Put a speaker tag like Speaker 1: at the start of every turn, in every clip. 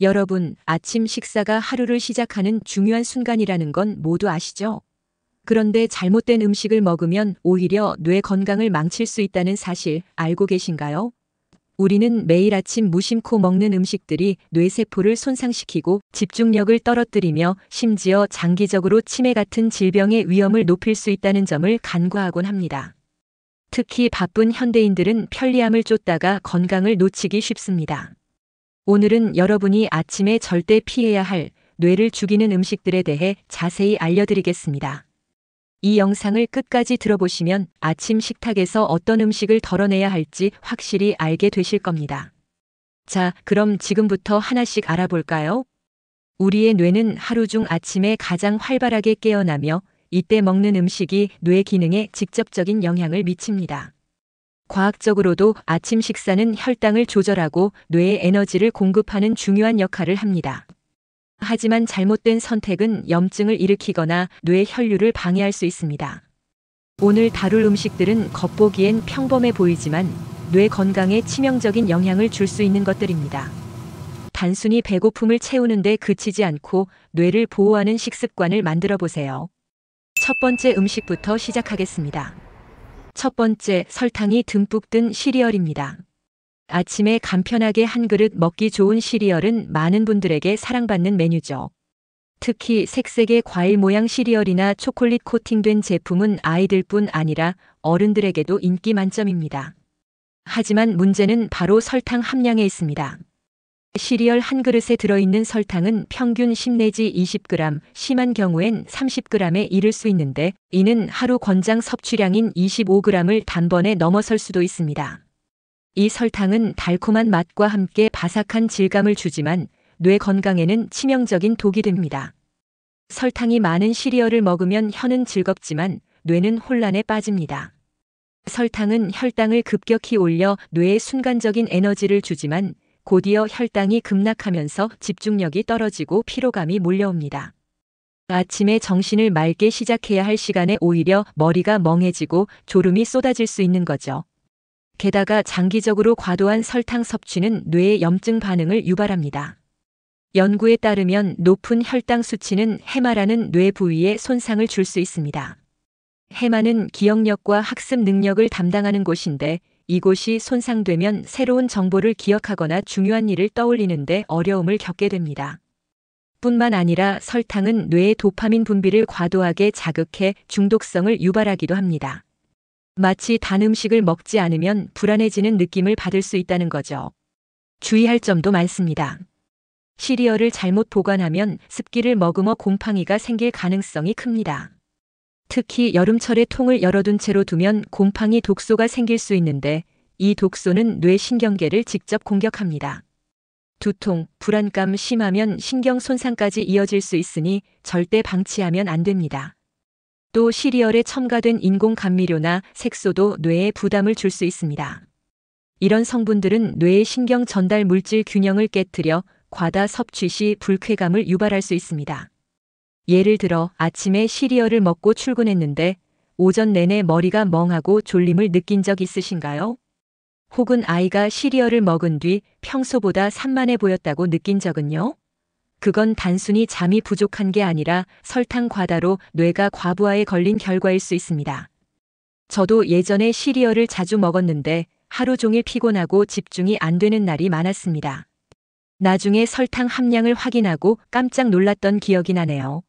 Speaker 1: 여러분, 아침 식사가 하루를 시작하는 중요한 순간이라는 건 모두 아시죠? 그런데 잘못된 음식을 먹으면 오히려 뇌 건강을 망칠 수 있다는 사실 알고 계신가요? 우리는 매일 아침 무심코 먹는 음식들이 뇌세포를 손상시키고 집중력을 떨어뜨리며 심지어 장기적으로 치매 같은 질병의 위험을 높일 수 있다는 점을 간과하곤 합니다. 특히 바쁜 현대인들은 편리함을 쫓다가 건강을 놓치기 쉽습니다. 오늘은 여러분이 아침에 절대 피해야 할 뇌를 죽이는 음식들에 대해 자세히 알려드리겠습니다. 이 영상을 끝까지 들어보시면 아침 식탁에서 어떤 음식을 덜어내야 할지 확실히 알게 되실 겁니다. 자, 그럼 지금부터 하나씩 알아볼까요? 우리의 뇌는 하루 중 아침에 가장 활발하게 깨어나며 이때 먹는 음식이 뇌 기능에 직접적인 영향을 미칩니다. 과학적으로도 아침 식사는 혈당을 조절하고 뇌에 에너지를 공급하는 중요한 역할을 합니다. 하지만 잘못된 선택은 염증을 일으키거나 뇌 혈류를 방해할 수 있습니다. 오늘 다룰 음식들은 겉보기엔 평범해 보이지만 뇌 건강에 치명적인 영향을 줄 수 있는 것들입니다. 단순히 배고픔을 채우는데 그치지 않고 뇌를 보호하는 식습관을 만들어 보세요. 첫 번째 음식부터 시작하겠습니다. 첫 번째, 설탕이 듬뿍 든 시리얼입니다. 아침에 간편하게 한 그릇 먹기 좋은 시리얼은 많은 분들에게 사랑받는 메뉴죠. 특히 색색의 과일 모양 시리얼이나 초콜릿 코팅된 제품은 아이들뿐 아니라 어른들에게도 인기 만점입니다. 하지만 문제는 바로 설탕 함량에 있습니다. 시리얼 한 그릇에 들어있는 설탕은 평균 10 내지 20g, 심한 경우엔 30g에 이를 수 있는데 이는 하루 권장 섭취량인 25g을 단번에 넘어설 수도 있습니다. 이 설탕은 달콤한 맛과 함께 바삭한 질감을 주지만 뇌 건강에는 치명적인 독이 됩니다. 설탕이 많은 시리얼을 먹으면 혀는 즐겁지만 뇌는 혼란에 빠집니다. 설탕은 혈당을 급격히 올려 뇌에 순간적인 에너지를 주지만 곧이어 혈당이 급락하면서 집중력이 떨어지고 피로감이 몰려옵니다. 아침에 정신을 맑게 시작해야 할 시간에 오히려 머리가 멍해지고 졸음이 쏟아질 수 있는 거죠. 게다가 장기적으로 과도한 설탕 섭취는 뇌의 염증 반응을 유발합니다. 연구에 따르면 높은 혈당 수치는 해마라는 뇌 부위에 손상을 줄 수 있습니다. 해마는 기억력과 학습 능력을 담당하는 곳인데 이곳이 손상되면 새로운 정보를 기억하거나 중요한 일을 떠올리는데 어려움을 겪게 됩니다. 뿐만 아니라 설탕은 뇌의 도파민 분비를 과도하게 자극해 중독성을 유발하기도 합니다. 마치 단 음식을 먹지 않으면 불안해지는 느낌을 받을 수 있다는 거죠. 주의할 점도 많습니다. 시리얼을 잘못 보관하면 습기를 머금어 곰팡이가 생길 가능성이 큽니다. 특히 여름철에 통을 열어둔 채로 두면 곰팡이 독소가 생길 수 있는데 이 독소는 뇌 신경계를 직접 공격합니다. 두통, 불안감 심하면 신경 손상까지 이어질 수 있으니 절대 방치하면 안 됩니다. 또 시리얼에 첨가된 인공 감미료나 색소도 뇌에 부담을 줄 수 있습니다. 이런 성분들은 뇌의 신경 전달 물질 균형을 깨트려 과다 섭취 시 불쾌감을 유발할 수 있습니다. 예를 들어 아침에 시리얼을 먹고 출근했는데 오전 내내 머리가 멍하고 졸림을 느낀 적 있으신가요? 혹은 아이가 시리얼을 먹은 뒤 평소보다 산만해 보였다고 느낀 적은요? 그건 단순히 잠이 부족한 게 아니라 설탕 과다로 뇌가 과부하에 걸린 결과일 수 있습니다. 저도 예전에 시리얼을 자주 먹었는데 하루 종일 피곤하고 집중이 안 되는 날이 많았습니다. 나중에 설탕 함량을 확인하고 깜짝 놀랐던 기억이 나네요.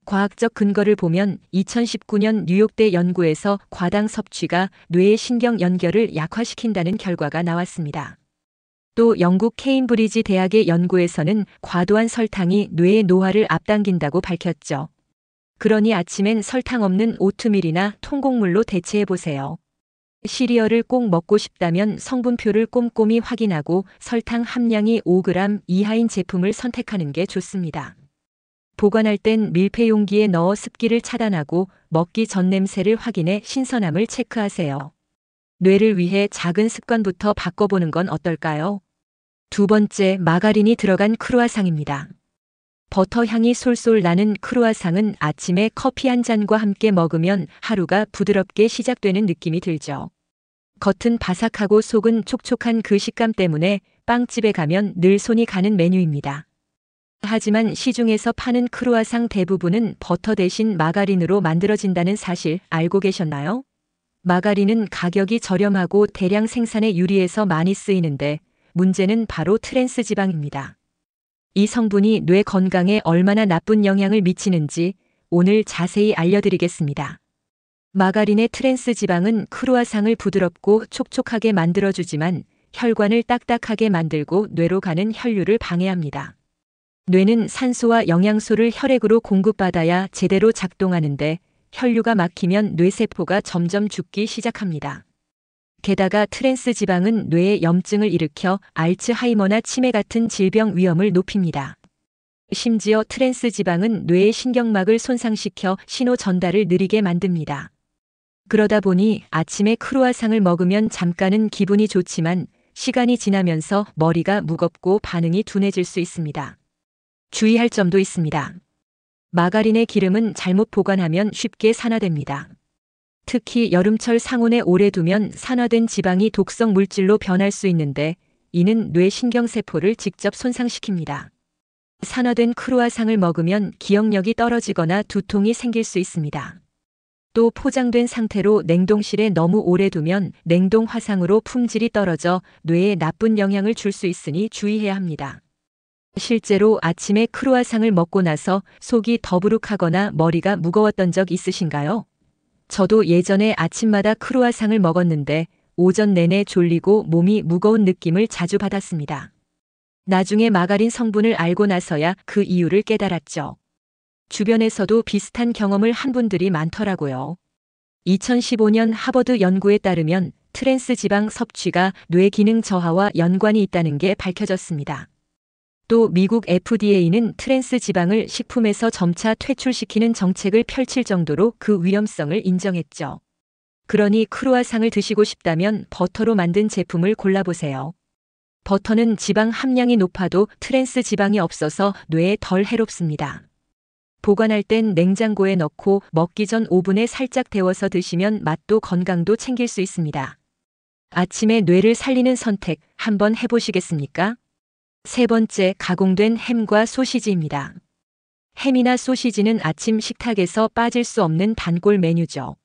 Speaker 1: 과학적 근거를 보면 2019년 뉴욕대 연구에서 과당 섭취가 뇌의 신경 연결을 약화시킨다는 결과가 나왔습니다. 또 영국 케임브리지 대학의 연구에서는 과도한 설탕이 뇌의 노화를 앞당긴다고 밝혔죠. 그러니 아침엔 설탕 없는 오트밀이나 통곡물로 대체해보세요. 시리얼을 꼭 먹고 싶다면 성분표를 꼼꼼히 확인하고 설탕 함량이 5g 이하인 제품을 선택하는 게 좋습니다. 보관할 땐 밀폐 용기에 넣어 습기를 차단하고 먹기 전 냄새를 확인해 신선함을 체크하세요. 뇌를 위해 작은 습관부터 바꿔보는 건 어떨까요? 두 번째, 마가린이 들어간 크루아상입니다. 버터 향이 솔솔 나는 크루아상은 아침에 커피 한 잔과 함께 먹으면 하루가 부드럽게 시작되는 느낌이 들죠. 겉은 바삭하고 속은 촉촉한 그 식감 때문에 빵집에 가면 늘 손이 가는 메뉴입니다. 하지만 시중에서 파는 크루아상 대부분은 버터 대신 마가린으로 만들어진다는 사실 알고 계셨나요? 마가린은 가격이 저렴하고 대량 생산에 유리해서 많이 쓰이는데 문제는 바로 트랜스 지방입니다. 이 성분이 뇌 건강에 얼마나 나쁜 영향을 미치는지 오늘 자세히 알려드리겠습니다. 마가린의 트랜스 지방은 크루아상을 부드럽고 촉촉하게 만들어주지만 혈관을 딱딱하게 만들고 뇌로 가는 혈류를 방해합니다. 뇌는 산소와 영양소를 혈액으로 공급받아야 제대로 작동하는데 혈류가 막히면 뇌세포가 점점 죽기 시작합니다. 게다가 트랜스 지방은 뇌에 염증을 일으켜 알츠하이머나 치매 같은 질병 위험을 높입니다. 심지어 트랜스 지방은 뇌의 신경막을 손상시켜 신호 전달을 느리게 만듭니다. 그러다 보니 아침에 크루아상을 먹으면 잠깐은 기분이 좋지만 시간이 지나면서 머리가 무겁고 반응이 둔해질 수 있습니다. 주의할 점도 있습니다. 마가린의 기름은 잘못 보관하면 쉽게 산화됩니다. 특히 여름철 상온에 오래 두면 산화된 지방이 독성 물질로 변할 수 있는데 이는 뇌 신경세포를 직접 손상시킵니다. 산화된 크루아상을 먹으면 기억력이 떨어지거나 두통이 생길 수 있습니다. 또 포장된 상태로 냉동실에 너무 오래 두면 냉동 화상으로 품질이 떨어져 뇌에 나쁜 영향을 줄 수 있으니 주의해야 합니다. 실제로 아침에 크루아상을 먹고 나서 속이 더부룩하거나 머리가 무거웠던 적 있으신가요? 저도 예전에 아침마다 크루아상을 먹었는데 오전 내내 졸리고 몸이 무거운 느낌을 자주 받았습니다. 나중에 마가린 성분을 알고 나서야 그 이유를 깨달았죠. 주변에서도 비슷한 경험을 한 분들이 많더라고요. 2015년 하버드 연구에 따르면 트랜스 지방 섭취가 뇌 기능 저하와 연관이 있다는 게 밝혀졌습니다. 또 미국 FDA는 트랜스 지방을 식품에서 점차 퇴출시키는 정책을 펼칠 정도로 그 위험성을 인정했죠. 그러니 크루아상을 드시고 싶다면 버터로 만든 제품을 골라보세요. 버터는 지방 함량이 높아도 트랜스 지방이 없어서 뇌에 덜 해롭습니다. 보관할 땐 냉장고에 넣고 먹기 전 오븐에 살짝 데워서 드시면 맛도 건강도 챙길 수 있습니다. 아침에 뇌를 살리는 선택 한번 해보시겠습니까? 세 번째, 가공된 햄과 소시지입니다. 햄이나 소시지는 아침 식탁에서 빠질 수 없는 단골 메뉴죠.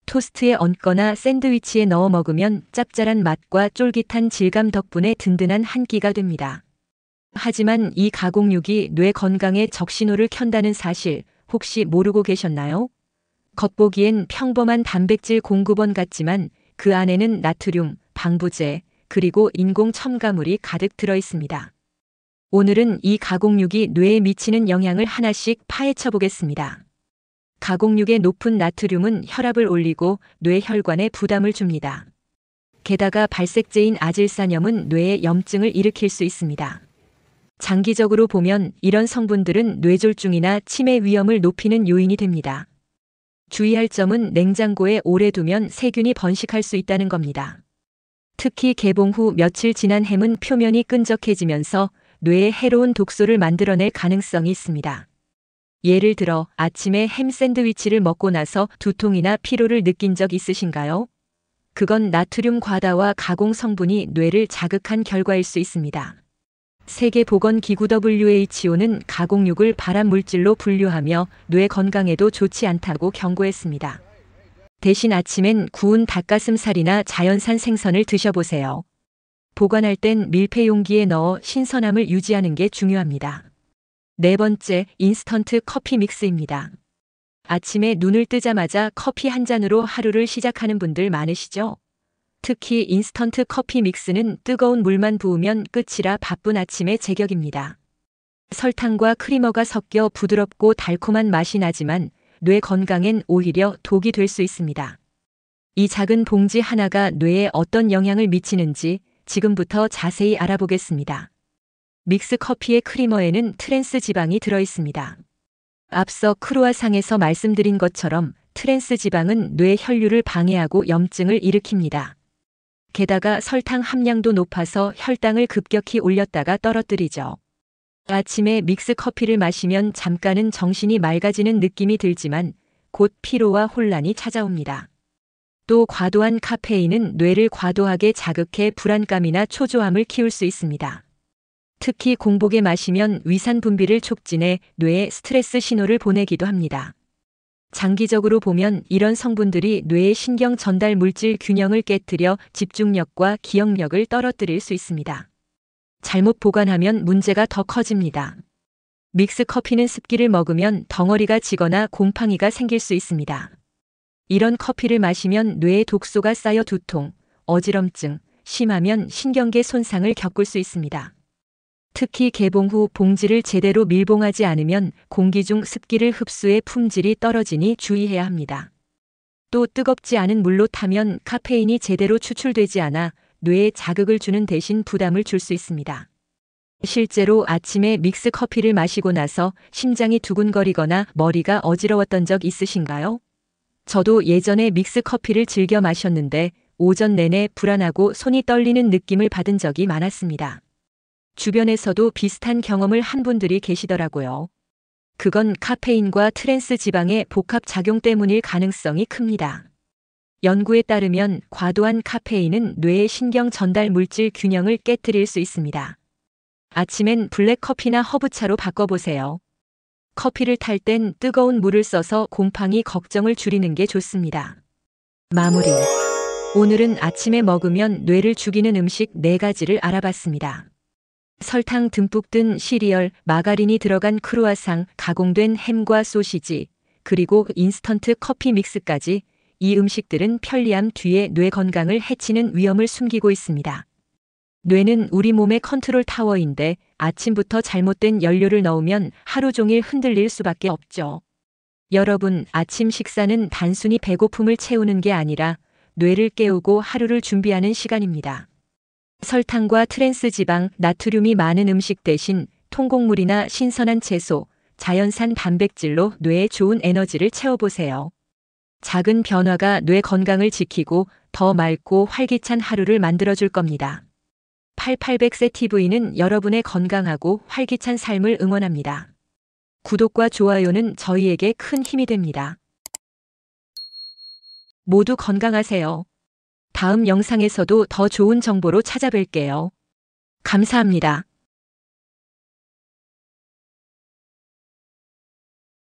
Speaker 1: 토스트에 얹거나 샌드위치에 넣어 먹으면 짭짤한 맛과 쫄깃한 질감 덕분에 든든한 한 끼가 됩니다. 하지만 이 가공육이 뇌 건강에 적신호를 켠다는 사실 혹시 모르고 계셨나요? 겉보기엔 평범한 단백질 공급원 같지만 그 안에는 나트륨, 방부제, 그리고 인공 첨가물이 가득 들어 있습니다. 오늘은 이 가공육이 뇌에 미치는 영향을 하나씩 파헤쳐 보겠습니다. 가공육의 높은 나트륨은 혈압을 올리고 뇌 혈관에 부담을 줍니다. 게다가 발색제인 아질산염은 뇌에 염증을 일으킬 수 있습니다. 장기적으로 보면 이런 성분들은 뇌졸중이나 치매 위험을 높이는 요인이 됩니다. 주의할 점은 냉장고에 오래 두면 세균이 번식할 수 있다는 겁니다. 특히 개봉 후 며칠 지난 햄은 표면이 끈적해지면서 뇌에 해로운 독소를 만들어낼 가능성이 있습니다. 예를 들어 아침에 햄 샌드위치를 먹고 나서 두통이나 피로를 느낀 적 있으신가요? 그건 나트륨 과다와 가공 성분이 뇌를 자극한 결과일 수 있습니다. 세계보건기구 WHO는 가공육을 발암 물질로 분류하며 뇌 건강에도 좋지 않다고 경고했습니다. 대신 아침엔 구운 닭가슴살이나 자연산 생선을 드셔보세요. 보관할 땐 밀폐 용기에 넣어 신선함을 유지하는 게 중요합니다. 네 번째, 인스턴트 커피 믹스입니다. 아침에 눈을 뜨자마자 커피 한 잔으로 하루를 시작하는 분들 많으시죠? 특히 인스턴트 커피 믹스는 뜨거운 물만 부으면 끝이라 바쁜 아침의 제격입니다. 설탕과 크리머가 섞여 부드럽고 달콤한 맛이 나지만 뇌 건강엔 오히려 독이 될 수 있습니다. 이 작은 봉지 하나가 뇌에 어떤 영향을 미치는지 지금부터 자세히 알아보겠습니다. 믹스 커피의 크리머에는 트랜스 지방이 들어 있습니다. 앞서 크루아상에서 말씀드린 것처럼 트랜스 지방은 뇌 혈류를 방해하고 염증을 일으킵니다. 게다가 설탕 함량도 높아서 혈당을 급격히 올렸다가 떨어뜨리죠. 아침에 믹스 커피를 마시면 잠깐은 정신이 맑아지는 느낌이 들지만 곧 피로와 혼란이 찾아옵니다. 또 과도한 카페인은 뇌를 과도하게 자극해 불안감이나 초조함을 키울 수 있습니다. 특히 공복에 마시면 위산 분비를 촉진해 뇌에 스트레스 신호를 보내기도 합니다. 장기적으로 보면 이런 성분들이 뇌의 신경 전달 물질 균형을 깨뜨려 집중력과 기억력을 떨어뜨릴 수 있습니다. 잘못 보관하면 문제가 더 커집니다. 믹스 커피는 습기를 먹으면 덩어리가 지거나 곰팡이가 생길 수 있습니다. 이런 커피를 마시면 뇌에 독소가 쌓여 두통, 어지럼증, 심하면 신경계 손상을 겪을 수 있습니다. 특히 개봉 후 봉지를 제대로 밀봉하지 않으면 공기 중 습기를 흡수해 품질이 떨어지니 주의해야 합니다. 또 뜨겁지 않은 물로 타면 카페인이 제대로 추출되지 않아 뇌에 자극을 주는 대신 부담을 줄 수 있습니다. 실제로 아침에 믹스 커피를 마시고 나서 심장이 두근거리거나 머리가 어지러웠던 적 있으신가요? 저도 예전에 믹스 커피를 즐겨 마셨는데 오전 내내 불안하고 손이 떨리는 느낌을 받은 적이 많았습니다. 주변에서도 비슷한 경험을 한 분들이 계시더라고요. 그건 카페인과 트랜스 지방의 복합 작용 때문일 가능성이 큽니다. 연구에 따르면 과도한 카페인은 뇌의 신경 전달 물질 균형을 깨뜨릴 수 있습니다. 아침엔 블랙커피나 허브차로 바꿔보세요. 커피를 탈 땐 뜨거운 물을 써서 곰팡이 걱정을 줄이는 게 좋습니다. 마무리. 오늘은 아침에 먹으면 뇌를 죽이는 음식 4가지를 알아봤습니다. 설탕 듬뿍 든 시리얼, 마가린이 들어간 크루아상, 가공된 햄과 소시지, 그리고 인스턴트 커피 믹스까지 이 음식들은 편리함 뒤에 뇌 건강을 해치는 위험을 숨기고 있습니다. 뇌는 우리 몸의 컨트롤 타워인데 아침부터 잘못된 연료를 넣으면 하루 종일 흔들릴 수밖에 없죠. 여러분, 아침 식사는 단순히 배고픔을 채우는 게 아니라 뇌를 깨우고 하루를 준비하는 시간입니다. 설탕과 트랜스 지방, 나트륨이 많은 음식 대신 통곡물이나 신선한 채소, 자연산 단백질로 뇌에 좋은 에너지를 채워보세요. 작은 변화가 뇌 건강을 지키고 더 맑고 활기찬 하루를 만들어줄 겁니다. 8800세TV는 여러분의 건강하고 활기찬 삶을 응원합니다. 구독과 좋아요는 저희에게 큰 힘이 됩니다. 모두 건강하세요. 다음 영상에서도 더 좋은 정보로 찾아뵐게요. 감사합니다.